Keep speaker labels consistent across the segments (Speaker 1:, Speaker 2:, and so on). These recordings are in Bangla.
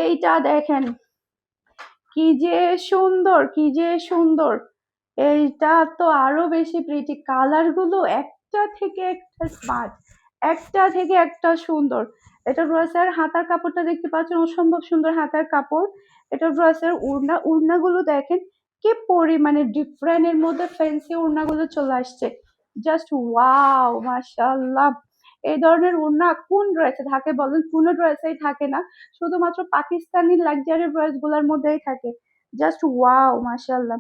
Speaker 1: এইটা দেখেন কি যে সুন্দর, কি যে সুন্দর। এইটা তো আরো বেশি প্রিটি, কালার গুলো একটা থেকে একটা স্মার্ট, একটা থেকে একটা সুন্দর। এটা ড্রেসের হাতার কাপড়টা দেখতে পাচ্ছেন, অসম্ভব সুন্দর হাতার কাপড়। এটা ড্রেসের উড়না, উড়নাগুলো দেখেন কি পরিমাণে ডিফারেন্ট, এর মধ্যে ফ্যান্সি উড়নাগুলো চলে আসছে। জাস্ট ওয়াও, মাশাআল্লাহ। এই ধরনের উড়না কোন ড্রেসে থাকে বলেন? কোনো ড্রেসেই থাকে না, শুধুমাত্র পাকিস্তানি লাক্সারি ড্রেস গুলার মধ্যেই থাকে। জাস্ট ওয়াও, মাশাআল্লাহ।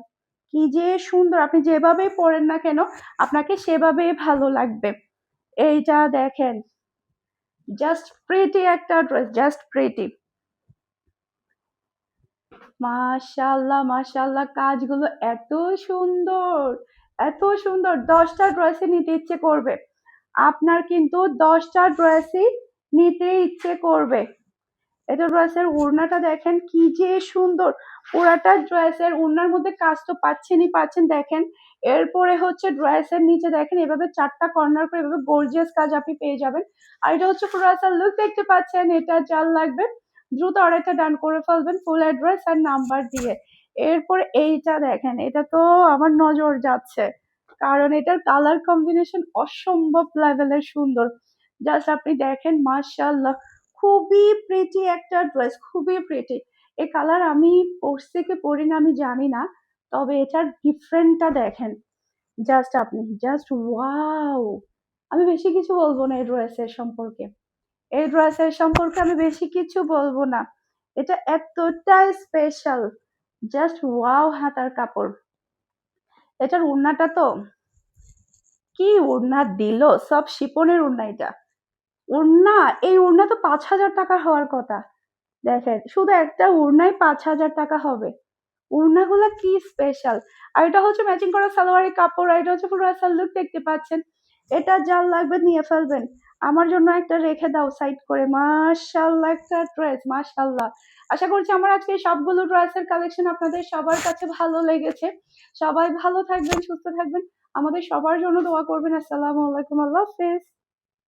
Speaker 1: কি যে সুন্দর, আপনি যেভাবেই পরেন না কেন আপনাকে সেভাবেই ভালো লাগবে। এইটা দেখেন, জাস্ট প্রিটি একটা ড্রেস, জাস্ট প্রিটি। মাশাআল্লাহ, মাশাআল্লাহ, কাজগুলো এত সুন্দর, এত সুন্দর। 10টা ড্রেসই নিতে ইচ্ছে করবে আপনার, কিন্তু 10টা ড্রেসই নিতে ইচ্ছে করবে। এটা ড্রেসের ওড়নাটা দেখেন কি যে সুন্দর। পুরাটা ড্রেসের ওড়নার মধ্যে কাজ তো পাচ্ছেনই পাচ্ছেন, দেখেন। এরপরে হচ্ছে ড্রেসের নিচে দেখেন এভাবে 4টা কর্নার করে এভাবে গর্জিয়াস কাজ আপনি পেয়ে যাবেন। আর এটা হচ্ছে ড্রেসের লুক, দেখতে পাচ্ছেন। এটা যার লাগবে দ্রুত অর্ডারটা ডান করে ফেলবেন ফুল অ্যাড্রেস আর নাম্বার দিয়ে। এরপর এইটা দেখেন, এটা তো আমার নজর যাচ্ছে, কারণ এটার কালার কম্বিনেশন অসম্ভব লেভেলের সুন্দর। জাস্ট আপনি দেখেন, মাশাআল্লাহ। খুবই প্রিটি একটা ড্রেস, খুবই প্রিটি। এই কালার আমি পরছি কি পরি না আমি জানি না, তবে এটার ডিফারেন্টটা দেখেন। জাস্ট আপনি জাস্ট ওয়াও। আমি বেশি কিছু বলবো না এই ড্রেসের সম্পর্কে, এই ড্রেসের সম্পর্কে আমি বেশি কিছু বলবো না। এটা এতটা স্পেশাল, জাস্ট ওয়াও। হাতার কাপড়, এটার ওড়নাটা তো কি ওড়না দিল, সব শিপনের ওড়না এটা। ওড়না, এই ওড়না তো 5,000 টাকা হওয়ার কথা। দেখেন শুধু একটা ওড়নায় 5,000 টাকা হবে। ওড়নাগুলো কি স্পেশাল। আর এটা হচ্ছে ম্যাচিং করা সালোয়ারের কাপড়, আর এটা হচ্ছে পুরো আসাল লুক, দেখতে পাচ্ছেন। এটা যার লাগবে নিয়ে ফেলবেন। আমার জন্য একটা রেখে দাও সাইড করে। মাশাআল্লাহ, একটা ড্রেস, মাশাআল্লাহ। আশা করছি আমার আজকে সবগুলো ড্রেসের কালেকশন আপনাদের সবার কাছে ভালো লেগেছে। সবাই ভালো থাকবেন, সুস্থ থাকবেন, আমাদের সবার জন্য দোয়া করবেন। আসসালামু আলাইকুম, আল্লাহ হাফেজ।